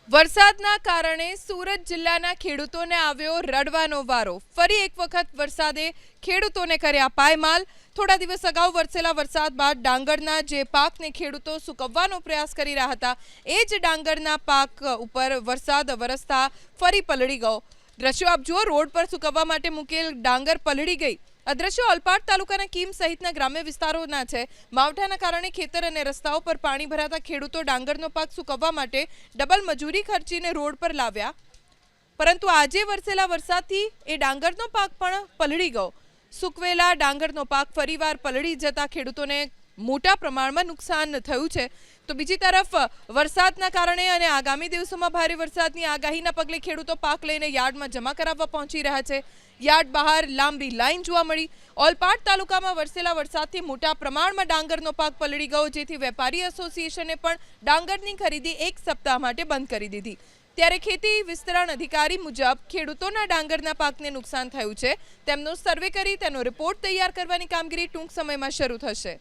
વરસાદના કારણે સુરત જિલ્લાના ખેડૂતોને આવ્યો રડવાનો વારો। ફરી એક વખત વરસાદે ખેડૂતોને કર્યા પાયમાલ। થોડા દિવસ અગાઉ વરસેલા વરસાદ બાદ ડાંગરના જે પાકને ખેડૂતો સૂકવવાનો પ્રયાસ કરી રહ્યા હતા, એ જ ડાંગરના પાક ઉપર વરસાદ વરસતા ફરી પલળી ગયો। દ્રશ્યો આપ જુઓ, રોડ પર સૂકવવા માટે મૂકેલ ડાંગર પલળી ગઈ। આ દ્રશ્યો ઓલપાડ તાલુકાના કીમ સહિતના ગ્રામ્ય વિસ્તારોના છે। માવઠાના કારણે ખેતર અને રસ્તાઓ પર પાણી ભરાતા ખેડૂતો ડાંગરનો પાક સૂકવવા માટે ડબલ મજૂરી ખર્ચીને રોડ પર લાવ્યા, પરંતુ આજે વરસેલા વરસાદથી એ ડાંગરનો પાક પણ પલળી ગયો। સૂકવેલા ડાંગરનો પાક ફરીવાર પલળી જતા ખેડૂતોને મોટા પ્રમાણમાં નુકસાન થયું છે। તો બીજી તરફ વરસાદના કારણે અને આગામી દિવસોમાં ભારે વરસાદની આગાહીના પગલે ખેડૂતો પાક લઈને યાર્ડમાં જમા કરાવવા પહોંચી રહ્યા છે। યાર્ડ બહાર લાંબી લાઈન જોવા મળી। ઓલપાડ તાલુકામાં વરસેલા વરસાદથી મોટા પ્રમાણમાં ડાંગરનો પાક પલળી ગયો, જેથી વેપારી એસોસિએશને પણ ડાંગરની ખરીદી એક સપ્તાહ માટે બંધ કરી દીધી। ત્યારે ખેતી વિસ્તરણ અધિકારી મુજબ ખેડૂતોના ડાંગરના પાકને નુકસાન થયું છે, તેમનો સર્વે કરી તેનો રિપોર્ટ તૈયાર કરવાની કામગીરી ટૂંક સમયમાં શરૂ થશે।